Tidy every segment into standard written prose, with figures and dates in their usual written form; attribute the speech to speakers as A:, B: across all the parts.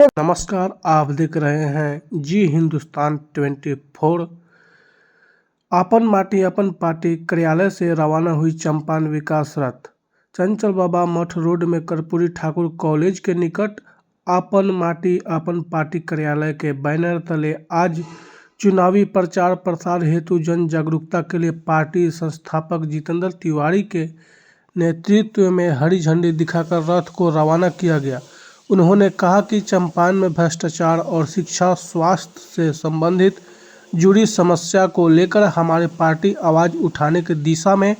A: नमस्कार, आप देख रहे हैं जी हिंदुस्तान 24। आपन माटी आपन पार्टी कार्यालय से रवाना हुई चंपारण विकास रथ। चंचल बाबा मठ रोड में कर्पूरी ठाकुर कॉलेज के निकट आपन माटी आपन पार्टी कार्यालय के बैनर तले आज चुनावी प्रचार प्रसार हेतु जन जागरूकता के लिए पार्टी संस्थापक जितेंद्र तिवारी के नेतृत्व में हरी झंडी दिखाकर रथ को रवाना किया गया। उन्होंने कहा कि चंपारण में भ्रष्टाचार और शिक्षा स्वास्थ्य से संबंधित जुड़ी समस्या को लेकर हमारी पार्टी आवाज़ उठाने की दिशा में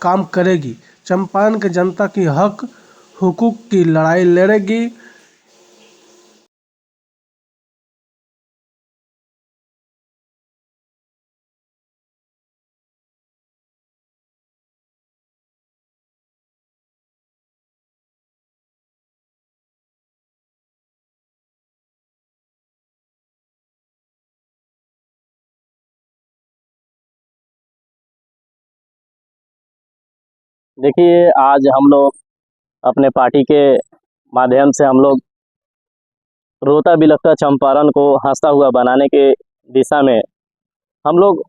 A: काम करेगी। चंपारण के जनता की हक हुकूक की लड़ाई लड़ेगी।
B: देखिए, आज हम लोग अपने पार्टी के माध्यम से हम लोग रोता बिलखता चंपारण को हंसता हुआ बनाने के दिशा में हम लोग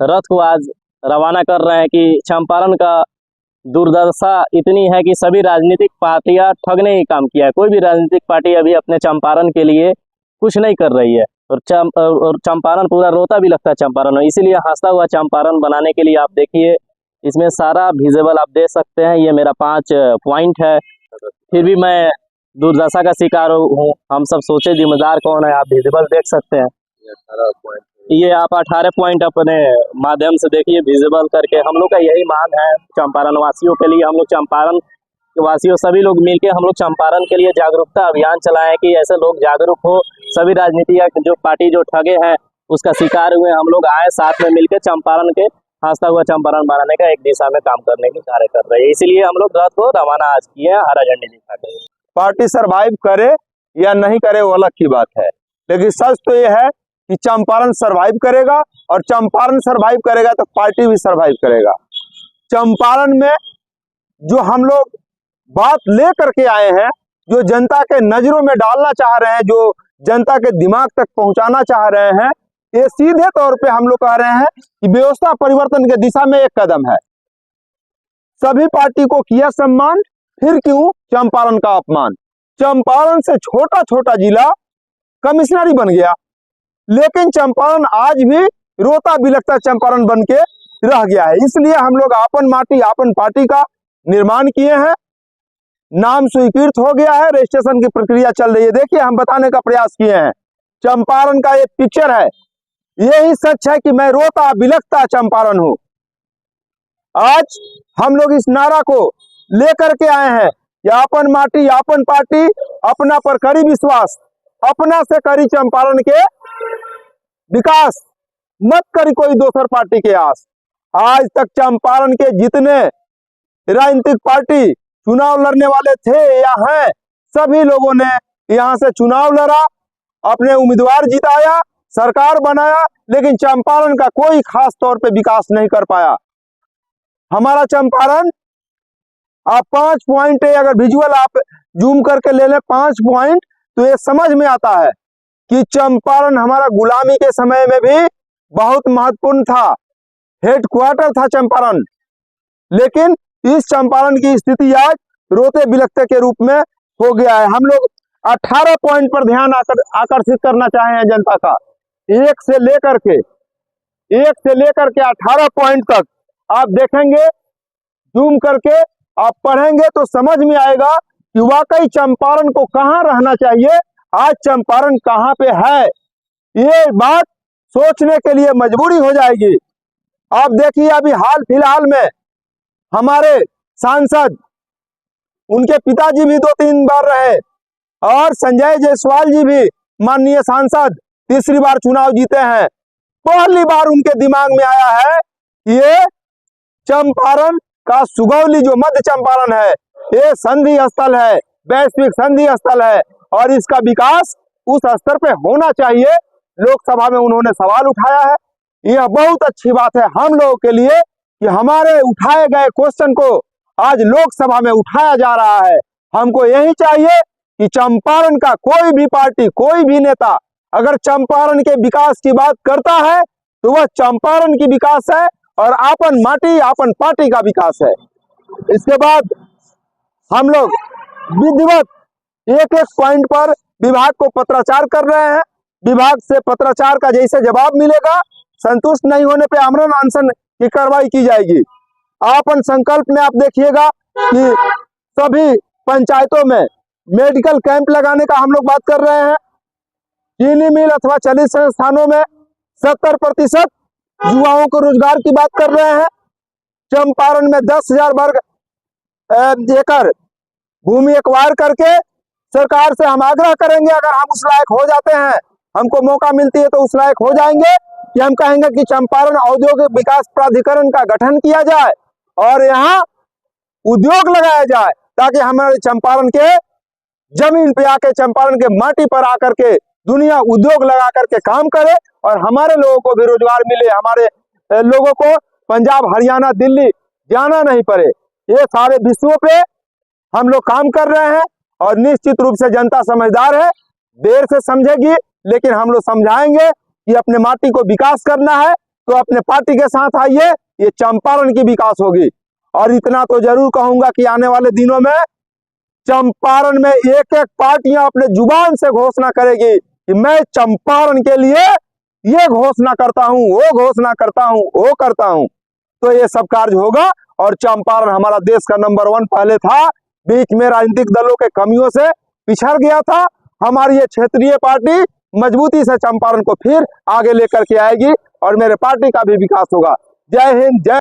B: रथ को आज रवाना कर रहे हैं कि चंपारण का दुर्दशा इतनी है कि सभी राजनीतिक पार्टियां ठगने ही काम किया है। कोई भी राजनीतिक पार्टी अभी अपने चंपारण के लिए कुछ नहीं कर रही है और चंपारण पूरा रोता बिलखता चंपारण है। इसीलिए हंसता हुआ चंपारण बनाने के लिए आप देखिए, इसमें सारा विजिबल आप देख सकते हैं। ये मेरा 5 पॉइंट है, फिर भी मैं दुर्दशा का शिकार हूँ। हम सब सोचे जिम्मेदार कौन है, आप विजिबल देख सकते हैं। ये आप 18 पॉइंट अपने माध्यम से देखिए विजिबल करके। हम लोग का यही मांग है चंपारण वासियों के लिए। हम लोग चंपारण वासियों सभी लोग मिलके हम लोग चंपारण के लिए जागरूकता अभियान चलाएं कि ऐसे लोग जागरूक हो। सभी राजनीतिक जो पार्टी जो ठगे हैं उसका शिकार हुए, हम लोग आए साथ में मिलकर चंपारण के हंसता हुआ चंपारण बनाने का एक दिशा में काम करने की कार्य कर रहे हैं। इसीलिए हम लोग रथ को रवाना आज किए हैं हरा झंडी दिखाकर।
C: पार्टी सरवाइव करे या नहीं करे वो अलग की बात है, लेकिन सच तो ये है कि चंपारण सरवाइव करेगा और चंपारण सरवाइव करेगा तो पार्टी भी सरवाइव करेगा। चंपारण में जो हम लोग बात ले करके आए हैं, जो जनता के नजरों में डालना चाह रहे हैं, जो जनता के दिमाग तक पहुंचाना चाह रहे हैं, ये सीधे तौर पे हम लोग कह रहे हैं कि व्यवस्था परिवर्तन के दिशा में एक कदम है। सभी पार्टी को किया सम्मान, फिर क्यों चंपारण का अपमान। चंपारण से छोटा छोटा जिला कमिश्नरी बन गया, लेकिन चंपारण आज भी रोता बिलखता चंपारण बन के रह गया है। इसलिए हम लोग आपन माटी आपन पार्टी का निर्माण किए हैं। नाम स्वीकृत हो गया है, रजिस्ट्रेशन की प्रक्रिया चल रही है। देखिए, हम बताने का प्रयास किए हैं। चंपारण का एक पिक्चर है, यही सच है कि मैं रोता बिलखता चंपारण हूं। आज हम लोग इस नारा को लेकर के आए हैं कि आपन माटी आपन पार्टी, अपना पर करी विश्वास, अपना से करी चंपारण के विकास, मत करी कोई दोसर पार्टी के आस। आज तक चंपारण के जितने राजनीतिक पार्टी चुनाव लड़ने वाले थे या हैं, सभी लोगों ने यहां से चुनाव लड़ा, अपने उम्मीदवार जिताया, सरकार बनाया, लेकिन चंपारण का कोई खास तौर पे विकास नहीं कर पाया। हमारा चंपारण, आप 5 पॉइंट है, अगर विजुअल आप जूम करके ले लें 5 पॉइंट, तो ये समझ में आता है कि चंपारण हमारा गुलामी के समय में भी बहुत महत्वपूर्ण था, हेडक्वार्टर था चंपारण। लेकिन इस चंपारण की स्थिति आज रोते बिलखते के रूप में हो गया है। हम लोग 18 पॉइंट पर ध्यान आकर्षित करना चाहे हैं जनता का। 1 से लेकर के 18 पॉइंट तक आप देखेंगे, जूम करके आप पढ़ेंगे तो समझ में आएगा कि वाकई चंपारण को कहां रहना चाहिए, आज चंपारण कहां पे है। ये बात सोचने के लिए मजबूरी हो जाएगी। आप देखिए, अभी हाल फिलहाल में हमारे सांसद, उनके पिताजी भी 2-3 बार रहे, और संजय जायसवाल जी भी माननीय सांसद 3री बार चुनाव जीते हैं। पहली बार उनके दिमाग में आया है ये चंपारण का सुगौली जो मध्य चंपारण है, ये संधि स्थल है, वैश्विक संधि स्थल है, और इसका विकास उस स्तर पे होना चाहिए। लोकसभा में उन्होंने सवाल उठाया है। यह बहुत अच्छी बात है हम लोगों के लिए कि हमारे उठाए गए क्वेश्चन को आज लोकसभा में उठाया जा रहा है। हमको यही चाहिए कि चंपारण का कोई भी पार्टी, कोई भी नेता अगर चंपारण के विकास की बात करता है तो वह चंपारण की विकास है और आपन माटी आपन पार्टी का विकास है। इसके बाद हम लोग विधिवत एक एक पॉइंट पर विभाग को पत्राचार कर रहे हैं। विभाग से पत्राचार का जैसे जवाब मिलेगा, संतुष्ट नहीं होने पे आमरण अनशन की कार्रवाई की जाएगी। आपन संकल्प में आप देखिएगा कि सभी पंचायतों में मेडिकल कैंप लगाने का हम लोग बात कर रहे हैं। चीनी मिल अथवा चलित संस्थानों में 70% युवाओं को रोजगार की बात कर रहे हैं। चंपारण में 10,000 वर्ग एकड़ भूमि एक्वायर करके सरकार से हम आग्रह करेंगे, अगर हम उस लायक हो जाते हैं, हमको मौका मिलती है तो उस लायक हो जाएंगे, कि हम कहेंगे कि चंपारण औद्योगिक विकास प्राधिकरण का गठन किया जाए और यहाँ उद्योग लगाया जाए, ताकि हमारे चंपारण के जमीन पे आके, चंपारण के माटी पर आकर के दुनिया उद्योग लगा करके काम करे और हमारे लोगों को भी रोजगार मिले, हमारे लोगों को पंजाब, हरियाणा, दिल्ली जाना नहीं पड़े। ये सारे विषयों पे हम लोग काम कर रहे हैं और निश्चित रूप से जनता समझदार है, देर से समझेगी, लेकिन हम लोग समझाएंगे कि अपने माटी को विकास करना है तो अपने पार्टी के साथ आइए, ये चंपारण की विकास होगी। और इतना तो जरूर कहूंगा कि आने वाले दिनों में चंपारण में एक एक पार्टियां अपने जुबान से घोषणा करेगी कि मैं चंपारण के लिए ये घोषणा करता हूं, वो घोषणा करता हूं, वो करता हूं। तो ये सब कार्य होगा और चंपारण हमारा देश का नंबर 1 पहले था, बीच में राजनीतिक दलों के कमियों से पिछड़ गया था। हमारी ये क्षेत्रीय पार्टी मजबूती से चंपारण को फिर आगे लेकर के आएगी और मेरे पार्टी का भी विकास होगा। जय हिंद, जय